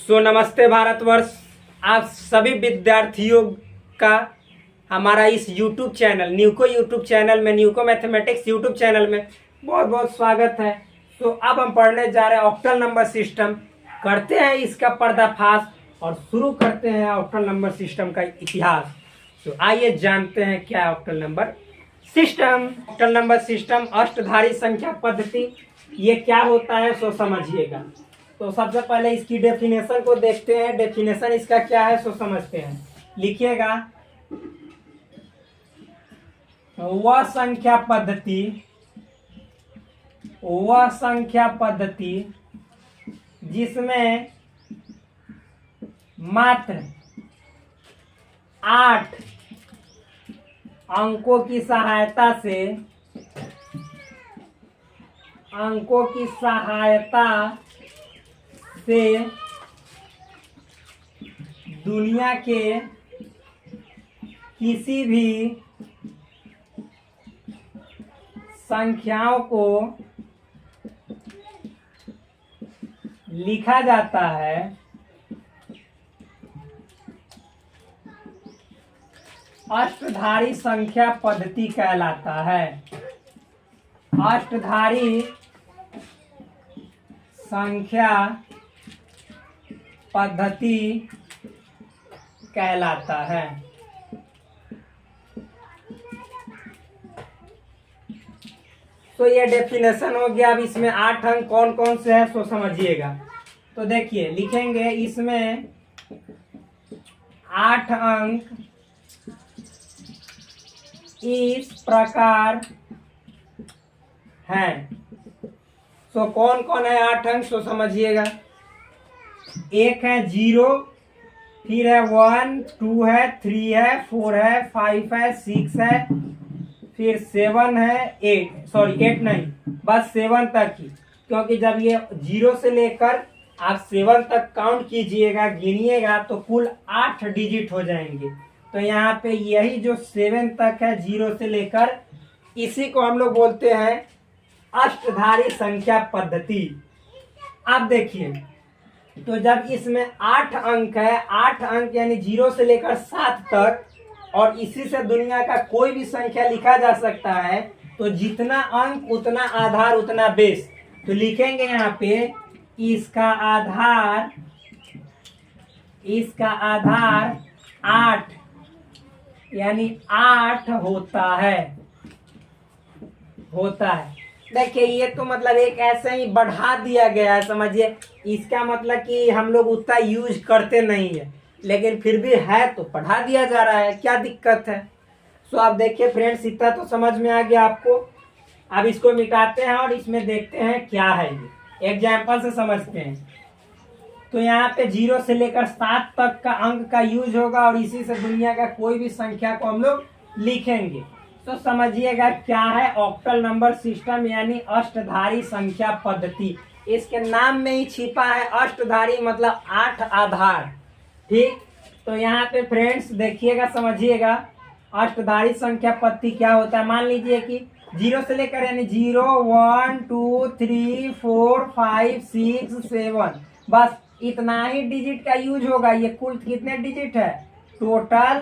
नमस्ते भारतवर्ष। आप सभी विद्यार्थियों का हमारा इस यूट्यूब चैनल न्यूको मैथमेटिक्स यूट्यूब चैनल में बहुत बहुत स्वागत है। अब हम पढ़ने जा रहे हैं ऑक्टल नंबर सिस्टम। करते हैं इसका पर्दाफाश और शुरू करते हैं ऑक्टल नंबर सिस्टम का इतिहास। आइए जानते हैं क्या है octal number system. Octal number system अष्टधारी संख्या पद्धति, ये क्या होता है सो समझिएगा। तो सबसे पहले इसकी डेफिनेशन को देखते हैं। डेफिनेशन इसका क्या है सो समझते हैं। लिखिएगा, वह संख्या पद्धति जिसमें मात्र 8 अंकों की सहायता से दुनिया के किसी भी संख्याओं को लिखा जाता है, अष्टधारी संख्या पद्धति कहलाता है। अष्टधारी संख्या पद्धति कहलाता है। तो ये डेफिनेशन हो गया। अब इसमें 8 अंक कौन कौन से है सो समझिएगा। तो देखिए, लिखेंगे इसमें 8 अंक इस प्रकार हैं। तो कौन कौन है 8 अंक सो समझिएगा। एक है 0, फिर है 1, 2 है, 3 है, 4 है, 5 है, 6 है, फिर 7 है, 8 नहीं, बस 7 तक ही। क्योंकि जब ये 0 से लेकर आप 7 तक काउंट कीजिएगा, गिनिएगा तो कुल 8 डिजिट हो जाएंगे। तो यहाँ पे यही जो 7 तक है 0 से लेकर, इसी को हम लोग बोलते हैं अष्टधारी संख्या पद्धति। अब देखिए, तो जब इसमें 8 अंक है, 8 अंक यानी 0 से लेकर 7 तक, और इसी से दुनिया का कोई भी संख्या लिखा जा सकता है। तो जितना अंक उतना आधार उतना बेस। तो लिखेंगे यहाँ पे इसका आधार 8 यानी 8 होता है। देखिए, ये तो मतलब एक ऐसे ही बढ़ा दिया गया है, समझिए। इसका मतलब कि हम लोग उतना यूज करते नहीं है, लेकिन फिर भी है तो बढ़ा दिया जा रहा है, क्या दिक्कत है। सो आप देखिए फ्रेंड्स, इतना तो समझ में आ गया आपको। अब इसको मिटाते हैं और इसमें देखते हैं क्या है। ये एग्जाम्पल से समझते हैं। तो यहाँ पे 0 से लेकर 7 तक का अंक का यूज होगा, और इसी से दुनिया का कोई भी संख्या को हम लोग लिखेंगे। तो समझिएगा क्या है ऑक्टल नंबर सिस्टम यानी अष्टधारी संख्या पद्धति। इसके नाम में ही छिपा है अष्टधारी, मतलब 8 आधार। ठीक, तो यहाँ पे फ्रेंड्स देखिएगा, समझिएगा अष्टधारी संख्या पद्धति क्या होता है। मान लीजिए कि 0 से लेकर यानी 0, 1, 2, 3, 4, 5, 6, 7, बस इतना ही डिजिट का यूज होगा। ये कुल कितने डिजिट है? टोटल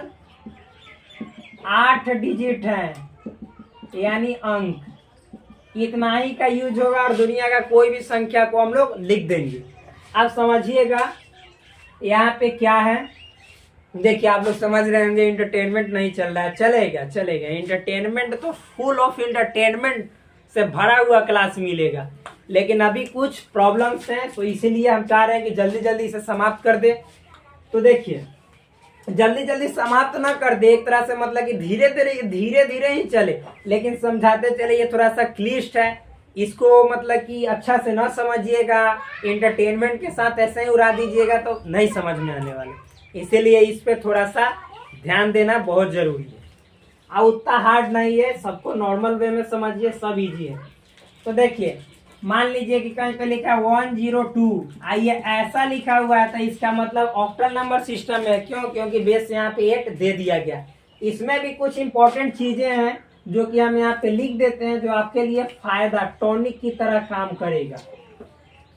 8 डिजिट है, यानी अंक इतना ही का यूज होगा, और दुनिया का कोई भी संख्या को हम लोग लिख देंगे। अब समझिएगा यहाँ पे क्या है। देखिए, आप लोग समझ रहे होंगे इंटरटेनमेंट नहीं चल रहा है। चलेगा। इंटरटेनमेंट तो फुल ऑफ इंटरटेनमेंट से भरा हुआ क्लास मिलेगा, लेकिन अभी कुछ प्रॉब्लम्स हैं, तो इसीलिए हम चाह रहे हैं कि जल्दी जल्दी इसे समाप्त कर दे। तो देखिए, जल्दी समाप्त ना कर दे, एक तरह से मतलब कि धीरे धीरे ही चले, लेकिन समझाते चले। ये थोड़ा सा क्लिष्ट है, इसको मतलब कि अच्छा से ना समझिएगा, एंटरटेनमेंट के साथ ऐसे ही उड़ा दीजिएगा तो नहीं समझ में आने वाले। इसीलिए इस पे थोड़ा सा ध्यान देना बहुत जरूरी है। अब उतना हार्ड नहीं है, सबको नॉर्मल वे में समझिए, सब इजी है। तो देखिए, मान लीजिए कि कहीं पे लिखा 102, आइए ऐसा लिखा हुआ है, तो इसका मतलब ऑक्टल नंबर सिस्टम है। क्यों? क्योंकि बेस यहाँ पे 8 दे दिया गया। इसमें भी कुछ इंपॉर्टेंट चीजें हैं जो कि हम यहाँ पे लिख देते हैं, जो आपके लिए फायदा टॉनिक की तरह काम करेगा।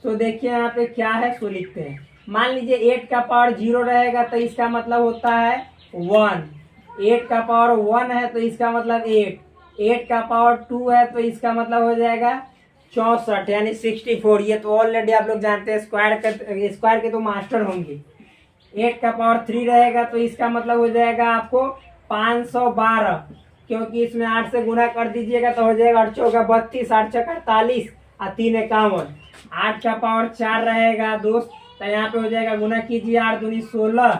तो देखिए यहाँ पे क्या है, सो लिखते हैं मान लीजिए 8 का पावर 0 रहेगा तो इसका मतलब होता है 1। 8 का पावर 1 है तो इसका मतलब 8। 8 का पावर 2 है तो इसका मतलब हो जाएगा 64 यानी 64। ये तो ऑलरेडी आप लोग जानते हैं, स्क्वायर के तो मास्टर होंगे। 8 का पावर 3 रहेगा तो इसका मतलब हो जाएगा आपको 512, क्योंकि इसमें 8 से गुना कर दीजिएगा तो हो जाएगा 8 चौका 32, 8 छक्का 48 और 3 51। 8 का पावर 4 रहेगा दोस्त, तो यहाँ पे हो जाएगा गुना कीजिए 8 दूनी 16,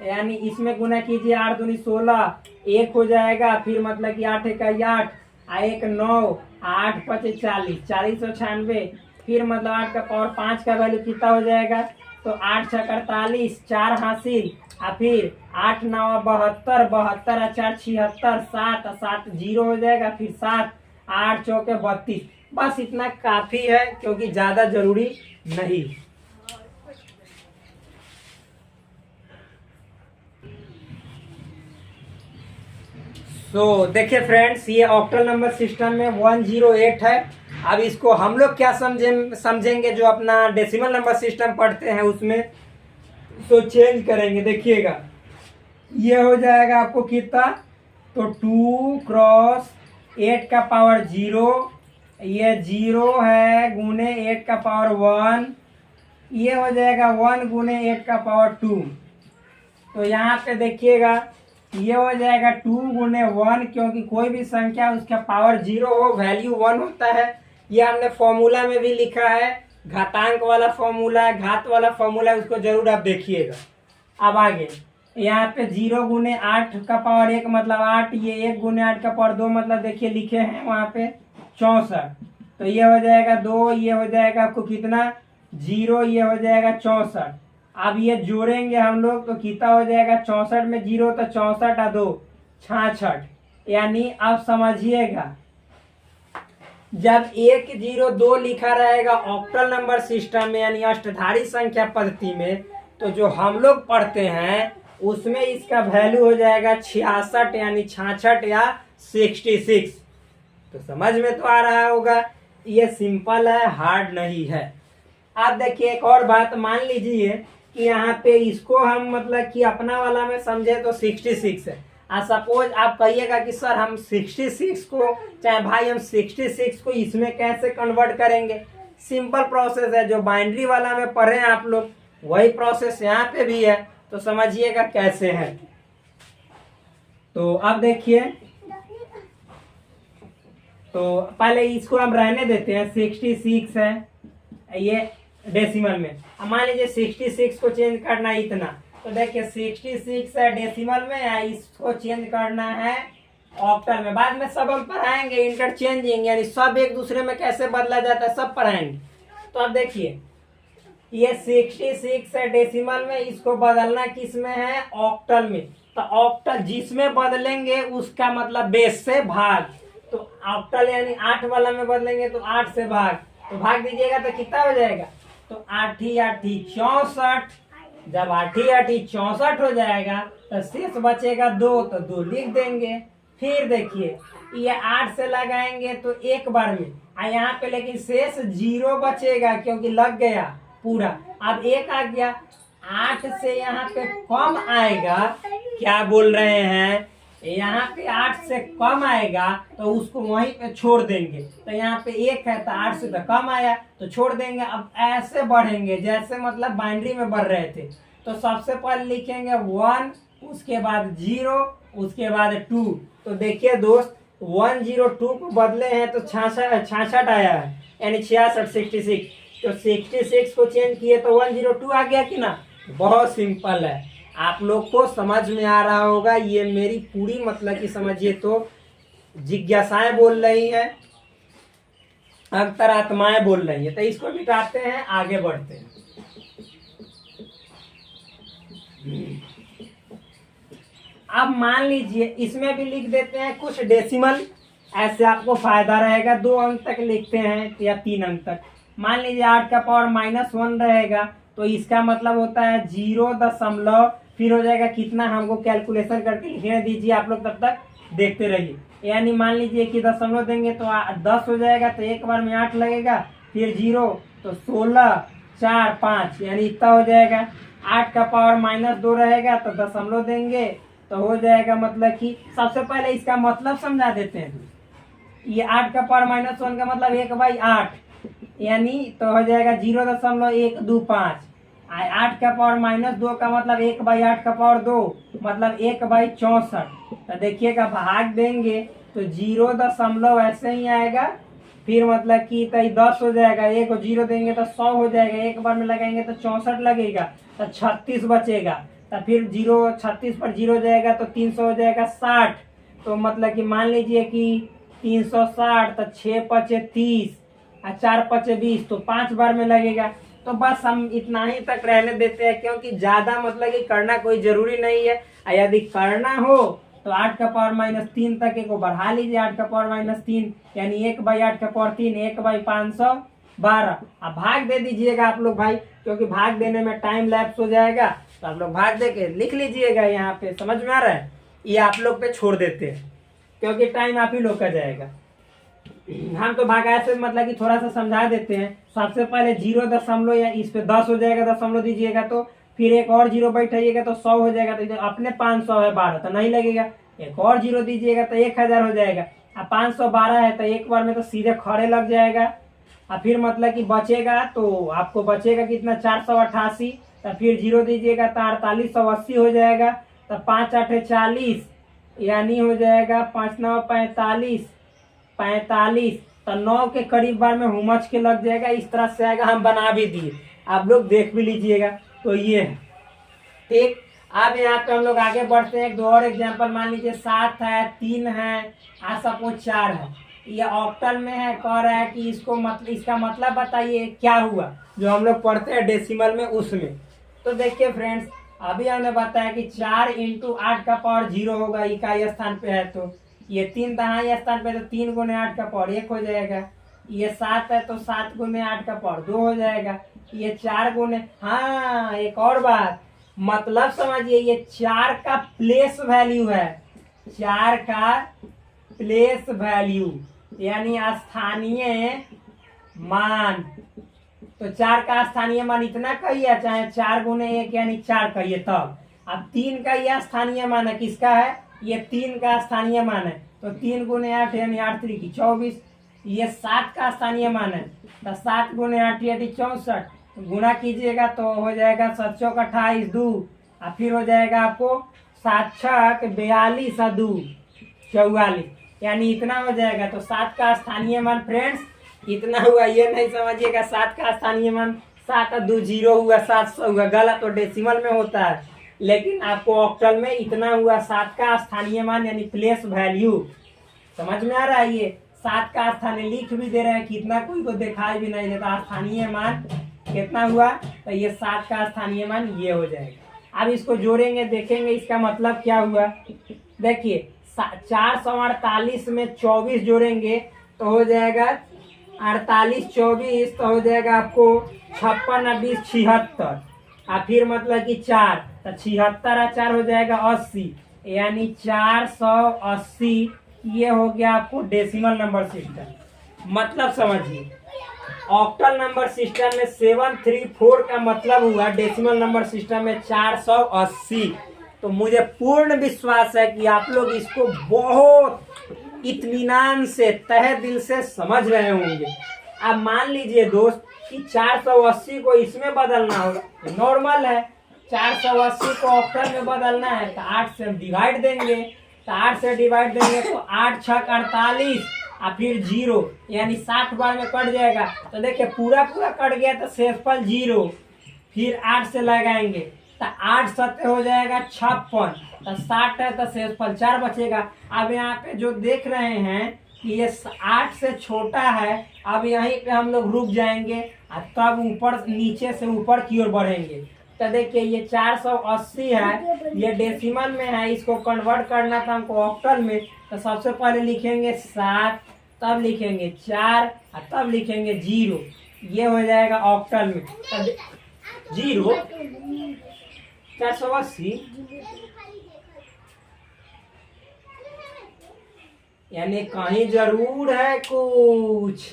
यानी इसमें गुना कीजिए 8 दूनी 16, 1 हो जाएगा, फिर मतलब कि 8 एक 8 और 1 9, 8 5 40, 40 और 96, फिर मतलब 8 का पावर 5 का वैल्यू कितना हो जाएगा, तो 8 छः 48, 4 हासिल और फिर 8 9 72, 72 और 4 76, 7 7 0 हो जाएगा, फिर 7 8 चौके 32। बस इतना काफी है, क्योंकि ज्यादा जरूरी नहीं। तो देखिए फ्रेंड्स, ये ऑक्टल नंबर सिस्टम में 108 है। अब इसको हम लोग क्या समझेंगे जो अपना डेसिमल नंबर सिस्टम पढ़ते हैं उसमें, तो चेंज करेंगे। देखिएगा ये हो जाएगा आपको कितना, तो 2 क्रॉस 8 का पावर 0, ये 0 है गुने 8 का पावर 1, ये हो जाएगा 1 गुने 8 का पावर 2। तो यहाँ पे देखिएगा ये हो जाएगा 2 गुने 1, क्योंकि कोई भी संख्या उसका पावर 0 हो वैल्यू 1 होता है। ये हमने फॉर्मूला में भी लिखा है, घातांक वाला फॉर्मूला है, घात वाला फॉर्मूला है, उसको जरूर आप देखिएगा। अब आगे यहाँ पे 0 गुने 8 का पावर 1 मतलब 8, ये 1 गुने 8 का पावर 2 मतलब देखिए लिखे हैं वहाँ पे 64। तो ये हो जाएगा 2, ये हो जाएगा आपको कितना 0, ये हो जाएगा 64। अब ये जोड़ेंगे हम लोग तो कितना हो जाएगा, 64 में 0 तो 64 और 2 66। यानी अब समझिएगा जब 1 0 2 लिखा रहेगा ऑक्टल नंबर सिस्टम में यानी अष्टधारी संख्या पद्धति में, तो जो हम लोग पढ़ते हैं उसमें इसका वैल्यू हो जाएगा 66 यानी 66 या 66। तो समझ में तो आ रहा होगा, ये सिंपल है, हार्ड नहीं है। आप देखिए एक और बात, मान लीजिए कि यहाँ पे इसको हम मतलब कि अपना वाला में समझे तो 66 है। सपोज आप कहिएगा कि सर हम 66 को, चाहे भाई हम 66 को इसमें कैसे कन्वर्ट करेंगे। सिंपल प्रोसेस है, जो बाइनरी वाला में पढ़े आप लोग वही प्रोसेस यहाँ पे भी है, तो समझिएगा कैसे है। तो अब देखिए, तो पहले इसको हम रहने देते हैं, 66 है ये डेसिमल में। अब मान लीजिए 66 को चेंज करना है इतना, तो देखिए 66 है डेसिमल में या इसको चेंज करना है ऑक्टल में। बाद में सब हम पढ़ाएंगे इंटरचेंजिंग, यानी सब एक दूसरे में कैसे बदला जाता है सब पढ़ाएंगे। तो अब देखिए ये 66 है डेसिमल में, इसको बदलना किस में है, ऑक्टल में। तो ऑक्टल जिसमें बदलेंगे उसका मतलब बेस से भाग, तो ऑक्टल यानी 8 वाला में बदलेंगे तो 8 से भाग, तो भाग दीजिएगा तो कितना हो जाएगा, तो 8 8 64। जब 8 8 64 हो जाएगा तो शेष बचेगा 2, तो 2 लिख देंगे। फिर देखिए ये 8 से लगाएंगे तो एक बार में, यहाँ पे लेकिन शेष 0 बचेगा क्योंकि लग गया पूरा। अब 1 आ गया, 8 से यहाँ पे कम आएगा, क्या बोल रहे हैं, यहाँ पे 8 से कम आएगा तो उसको वहीं पे छोड़ देंगे। तो यहाँ पे 1 है तो 8 से तो कम आया तो छोड़ देंगे। अब ऐसे बढ़ेंगे जैसे मतलब बाइनरी में बढ़ रहे थे। तो सबसे पहले लिखेंगे 1, उसके बाद 0, उसके बाद 2। तो देखिए दोस्त 102 को बदले हैं तो 66 आया है, यानी 66 66। तो 66 को चेंज किए तो 102 आ गया कि ना। बहुत सिंपल है, आप लोग को समझ में आ रहा होगा। ये मेरी पूरी मतलब कि समझिए तो जिज्ञासाएं बोल रही हैं, अंतरात्माएं बोल रही है। तो इसको मिटाते हैं, आगे बढ़ते हैं। अब मान लीजिए इसमें भी लिख देते हैं कुछ डेसिमल, ऐसे आपको फायदा रहेगा। 2 अंक तक लिखते हैं या 3 अंक तक। मान लीजिए 8 का पावर -1 रहेगा, तो इसका मतलब होता है 0 फिर हो जाएगा कितना, हमको कैलकुलेशन करके लिखने दीजिए, आप लोग तब तक देखते रहिए। यानी मान लीजिए कि दशमलव देंगे तो 10 हो जाएगा, तो एक बार में 8 लगेगा, फिर 0 तो 16, 4 5 यानी इतना हो जाएगा। 8 का पावर -2 रहेगा तो दशमलव देंगे तो हो जाएगा, मतलब कि सबसे पहले इसका मतलब समझा देते हैं। ये 8 का पावर -1 का मतलब 1/8 यानी तो हो जाएगा 0.125। 8 का पावर -2 का मतलब 1/8 का पावर 2 मतलब 1/64। तो देखिएगा भाग देंगे तो 0 ऐसे ही आएगा, फिर मतलब कि तो 10 हो जाएगा, एक 0 देंगे तो 100 हो जाएगा, एक बार में लगाएंगे तो 64 लगेगा, तो 36 बचेगा। तो फिर 36 पर 0 जाएगा तो 300 हो जाएगा 60। तो मतलब कि मान लीजिए कि 360, तो 6 पचे 30 और 4 पचे 20, तो 5 बार में लगेगा। तो बस हम इतना ही तक रहने देते हैं, क्योंकि ज्यादा मतलब कि करना कोई जरूरी नहीं है। और यदि करना हो तो 8 का पावर -3 तक को बढ़ा लीजिए, 8 का पावर -3 यानी 1/8 का पावर 3 1/512। अब भाग दे दीजिएगा आप लोग भाई, क्योंकि भाग देने में टाइम लैप्स हो जाएगा। तो आप लोग भाग दे के लिख लीजिएगा, यहाँ पे समझ में आ रहा है। ये आप लोग पे छोड़ देते हैं, क्योंकि टाइम आप ही लोग का जाएगा। हम तो भागा से मतलब कि थोड़ा सा समझा देते हैं। सबसे पहले 0 या इस पे 10 हो जाएगा, दशमलव दीजिएगा तो फिर एक और 0 बैठाइएगा तो 100 हो जाएगा। तो इधर अपने 500 है 12 तो नहीं लगेगा, एक और 0 दीजिएगा तो 1000 हो जाएगा। अब 512 है तो एक बार में तो सीधे खड़े लग जाएगा। और फिर मतलब कि बचेगा तो आपको बचेगा कितना 488। तो फिर 0 दीजिएगा तो 4880 हो जाएगा। तो 5 8 40 यानी हो जाएगा 5 9 45 45। तो 9 के करीब बार में हुमच के लग जाएगा। इस तरह से आएगा, हम बना भी दिए, आप लोग देख भी लीजिएगा। तो ये है ठीक। अब यहाँ पे हम लोग आगे बढ़ते हैं, एक दो और एग्जांपल। मान लीजिए 7 है, 3 है, सपोज 4 है। ये ऑक्टल में है, कह रहा है कि इसको मतलब इसका मतलब बताइए क्या हुआ, जो हम लोग पढ़ते हैं डेसिमल में उसमें। तो देखिए फ्रेंड्स, अभी हमने बताया कि 4 × 8 का पावर 0 होगा, इकाई स्थान पे है। तो ये 3 दहाई स्थान पे, तो 3 × 8 का पावर 1 हो जाएगा। ये 7 है तो 7 × 8 का पावर 2 हो जाएगा। ये 4 × हाँ एक और बात, मतलब समझिए, ये 4 का प्लेस वैल्यू है। 4 का प्लेस वैल्यू यानी स्थानीय मान। तो 4 का स्थानीय मान इतना कहिए, चाहे 4 × 1 यानी 4 कहिए तब। अब 3 का यह स्थानीय मान है, किसका है, ये 3 का स्थानीय मान है। तो 3 × 8 यानी 8 3 की 24। ये 7 का स्थानीय मान है, तो 7 × 8 यानी 64। गुणा कीजिएगा तो हो जाएगा 7 चौक 28 2। और फिर हो जाएगा आपको 7 छक 42 और 2 44 यानी इतना हो जाएगा। तो 7 का स्थानीय मान फ्रेंड्स इतना हुआ। ये नहीं समझिएगा 7 का स्थानीय मान 7 और 2 0 हुआ 700 हुआ, गलत। तो डेसिमल में होता है, लेकिन आपको ऑक्टल में इतना हुआ। 7 का स्थानीय मान यानी प्लेस वैल्यू, समझ में आ रहा है। ये 7 का स्थानीय लिख भी दे रहे हैं, कितना कोई को दिखाई भी नहीं देता। स्थानीय मान कितना हुआ, तो ये 7 का स्थानीय मान ये हो जाएगा। अब इसको जोड़ेंगे, देखेंगे इसका मतलब क्या हुआ। देखिए 448 में 24 जोड़ेंगे तो हो जाएगा 48 24, तो हो जाएगा आपको 56 और 20 76। और फिर मतलब कि 4 तो 76 और 4 हो जाएगा 80 यानी 480। ये हो गया आपको डेसिमल नंबर सिस्टम। मतलब समझिए, ऑक्टल नंबर सिस्टम में 734 का मतलब हुआ डेसिमल नंबर सिस्टम में 480। तो मुझे पूर्ण विश्वास है कि आप लोग इसको बहुत इत्मीनान से तहे दिल से समझ रहे होंगे। अब मान लीजिए दोस्त कि 480 को इसमें बदलना होगा, नॉर्मल है। 480 को ऑक्टल में बदलना है तो 8 से हम डिवाइड देंगे। तो 8 से डिवाइड देंगे तो 8 छक 48 और फिर 0 यानी 60 बार में कट जाएगा। तो देखिए पूरा पूरा कट गया तो शेषफल 0। फिर 8 से लगाएंगे तो 8 सत्य हो जाएगा 56। तो 60 है तो शेषफल 4 बचेगा। अब यहाँ पे जो देख रहे हैं कि ये 8 से छोटा है, अब यहीं पे हम लोग रुक जाएंगे और तब ऊपर नीचे से ऊपर की ओर बढ़ेंगे। तो देखिए ये 480 है, ये डेसिमल में है, इसको कन्वर्ट करना था हमको ऑक्टल में। तो सबसे पहले लिखेंगे 7, तब लिखेंगे 4 और तब लिखेंगे 0। ये हो जाएगा ऑक्टल में। तब 0 480 यानी कहीं जरूर है कुछ।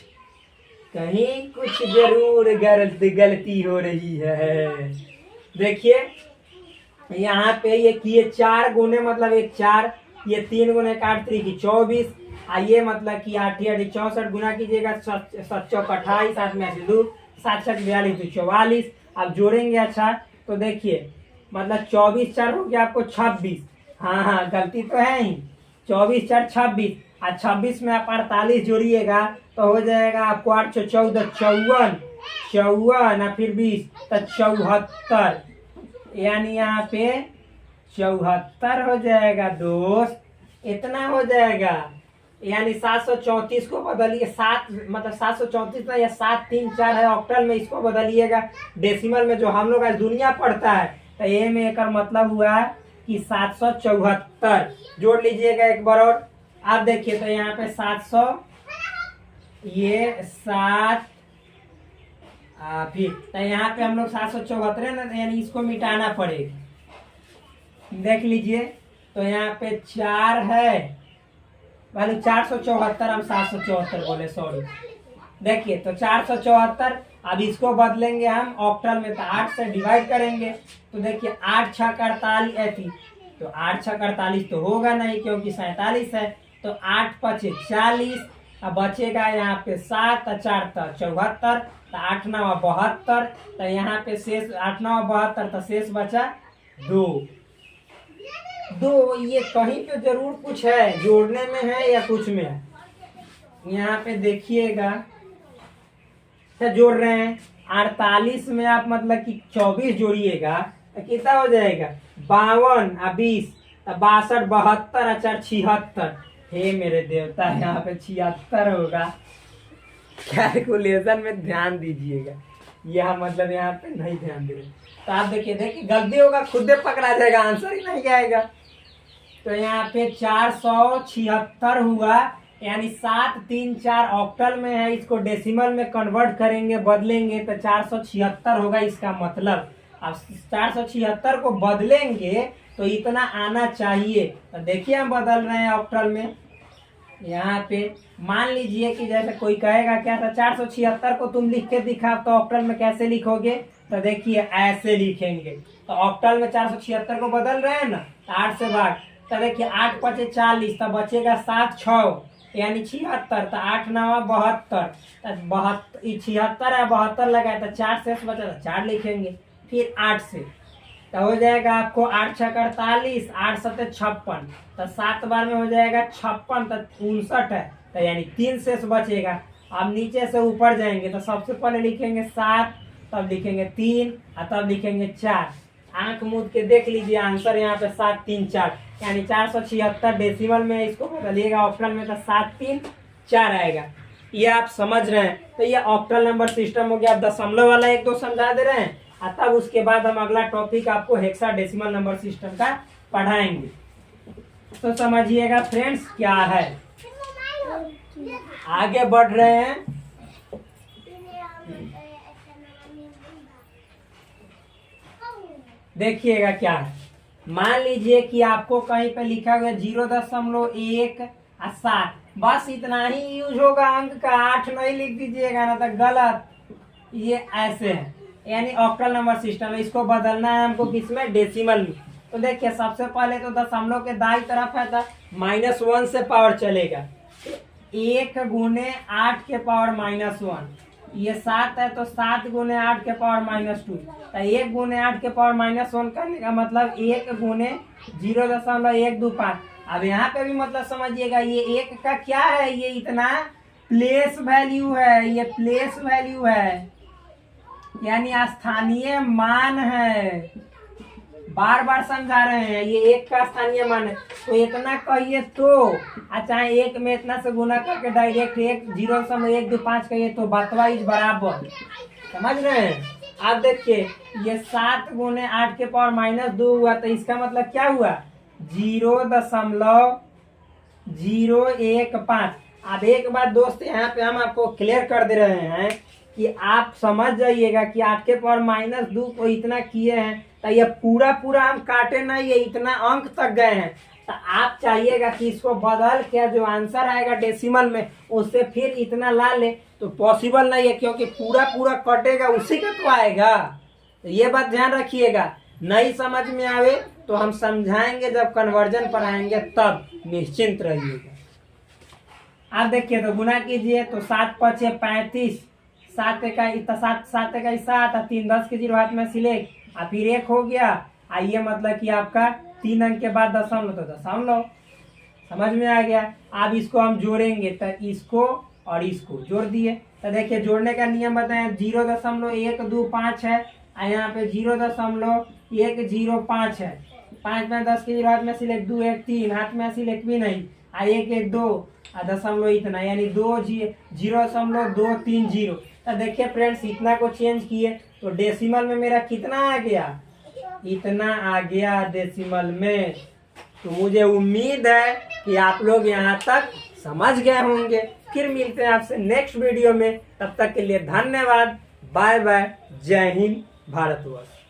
कहीं कुछ जरूर गलती हो रही है। देखिए यहाँ पे ये किए 4 गुने मतलब एक 4, ये 3 गुने 8 3 की 24, ये मतलब कि 8 8 64 गुना कीजिएगा, 7 चौक 28, 7 में 2, 7 7 42 तो 44। अब जोड़ेंगे अच्छा तो देखिए मतलब 24 4 हो गया आपको 26। हाँ गलती तो है ही, 24 4 26, और 26 में आप 48 जोड़िएगा तो हो जाएगा आपको 8 14 54 54 फिर 20 तो 74, यानी यहाँ पे 74 हो जाएगा दोस्त, इतना हो जाएगा। यानी 734 को बदलिए, 7 मतलब 734 ना, या 7 3 4 है ऑक्टल में, इसको बदलिएगा डेसिमल में जो हम लोग आज दुनिया पढ़ता है, तो ये में एक मतलब हुआ कि 774। जोड़ लीजिएगा एक बार और। आप देखिए तो यहाँ पे 700, ये 7 फिर तो यहाँ पे हम लोग 774 ना, यानी इसको मिटाना पड़ेगा। देख लीजिए तो यहाँ पे 4 है, वाले 474, हम 774 बोले, सॉरी। देखिए तो 474, अब इसको बदलेंगे हम ऑक्टल में, तो 8 से डिवाइड करेंगे तो देखिए 8 6 48 थी, तो 8 6 48 तो होगा नहीं क्योंकि 47 है, तो 8 5 40, अब बचेगा यहाँ पे 7 4 74, तो 8 9 72, तो यहाँ पे शेष 8 9 72, तो शेष बचा 2। ये कहीं तो जरूर कुछ है, जोड़ने में है या कुछ में है। यहाँ पे देखिएगा क्या जोड़ रहे हैं, 48 में आप मतलब कि 24 जोड़िएगा तो कितना हो जाएगा, 52 और 20, 62 72 और 4 76। हे मेरे देवता, यहाँ पे 76 होगा। कैलकुलेशन में ध्यान दीजिएगा, यह मतलब यहाँ पे नहीं ध्यान दे रहे, तो आप देखिए गलती होगा खुद पकड़ा जाएगा, आंसर ही नहीं आएगा। तो यहाँ पे 476 हुआ, यानी 7 3 4 ऑक्टल में है, इसको डेसिमल में कन्वर्ट करेंगे, बदलेंगे तो 476 होगा इसका मतलब। अब 476 को बदलेंगे तो इतना आना चाहिए, तो देखिए हम बदल रहे हैं ऑक्टल में। यहाँ पे मान लीजिए कि जैसे कोई कहेगा क्या था, 476 को तुम लिख के दिखा, तो ऑक्टल में कैसे लिखोगे, तो देखिए ऐसे लिखेंगे। तो ऑक्टल में 476 को बदल रहे हैं ना, 8 से भाग, तो देखिए 8 5 40, तो बचेगा 7 6 यानी 76, तो 8 9 72, तो 76 है 72 लगाए तो 4 शेष बचा, तो 4 लिखेंगे। फिर 8 से तो हो जाएगा आपको 8 6 48, 8 7 56, तो 7 बार में हो जाएगा 56, तो 59 है, तो यानी 3 शेष बचेगा। अब नीचे से ऊपर जाएंगे तो सबसे पहले लिखेंगे 7, तब लिखेंगे 3 और तब लिखेंगे 4। आंख मूंद के देख लीजिए आंसर यहाँ पे 7 3 4, यानी 476 डेसिमल में इसको बदलिएगा ऑक्टल में तो 7 3 4 आएगा। ये आप समझ रहे हैं, तो ये ऑक्टल नंबर सिस्टम हो गया। आप दशमलव वाला 1 2 समझा दे रहे हैं, तब उसके बाद हम अगला टॉपिक आपको हेक्साडेसिमल नंबर सिस्टम का पढ़ाएंगे। तो समझिएगा फ्रेंड्स क्या है, आगे बढ़ रहे हैं। देखिएगा क्या है, मान लीजिए कि आपको कहीं पे लिखा हुआ 0.1 बस इतना ही यूज होगा, अंक का 8 नहीं लिख दीजिएगा ना तो गलत। ये ऐसे है, यानी ऑक्टल नंबर सिस्टम है, इसको बदलना है हमको किसमें, डेसिमल में। तो देखिए सबसे पहले तो दशमलव के दाईं तरफ है तो -1 से पावर चलेगा, 1 गुने 8 के पावर -1, ये 7 है तो 7 गुने 8 के पावर -2, तो 1 गुने 8 के पावर -1 करने का मतलब 1 गुने 0.125। अब यहाँ पे भी मतलब समझिएगा, ये 1 का क्या है, ये इतना प्लेस वैल्यू है, ये प्लेस वैल्यू है, यानी स्थानीय मान है। बार बार समझा रहे हैं, ये 1 का स्थानीय मान है, तो इतना कहिए तो, चाहे 1 में इतना से गुना करके डायरेक्ट 0.125 कहिए तो बतवा इज बराबर। समझ रहे हैं? आप देखिए ये 7 गुने 8 के पावर -2 हुआ, तो इसका मतलब क्या हुआ, 0.015। अब एक बात दोस्त यहाँ पे हम आपको क्लियर कर दे रहे हैं कि आप समझ जाइएगा कि 8 के पावर -2 को इतना किए हैं, तो ये पूरा हम काटे नहीं, ये इतना अंक तक गए हैं, तो आप चाहिएगा कि इसको बदल के जो आंसर आएगा डेसिमल में उससे फिर इतना ला ले, तो पॉसिबल नहीं है, क्योंकि पूरा पूरा कटेगा उसी का तो आएगा। तो ये बात ध्यान रखिएगा। नहीं समझ में आवे तो हम समझाएंगे, जब कन्वर्जन पर आएंगे तब, निश्चिंत रहिएगा। आप देखिए तो गुना कीजिए तो 7 × 5 = 35, 7 × 7 और 3 10 के 0 हाथ में सिलेक्ट और फिर 1 हो गया। आइए मतलब कि आपका 3 अंक के बाद दशमलव, तो दशमलव समझ में आ गया। अब इसको हम जोड़ेंगे तो इसको और इसको जोड़ दिए। तो देखिए जोड़ने का नियम बताएं, 0.125 है और यहाँ पे 0.105 है। 5 में 10 के 0 हाथ में सिलेक्ट, 2 1 3 हाथ में सिलेक्ट भी नहीं, 1 1 2 और दशमलव इतना, यानी 0.230। तो देखिए फ्रेंड्स, इतना को चेंज किए तो डेसिमल में मेरा कितना आ गया, इतना आ गया डेसिमल में। तो मुझे उम्मीद है कि आप लोग यहाँ तक समझ गए होंगे। फिर मिलते हैं आपसे नेक्स्ट वीडियो में, तब तक के लिए धन्यवाद, बाय बाय, जय हिंद, भारतवर्ष।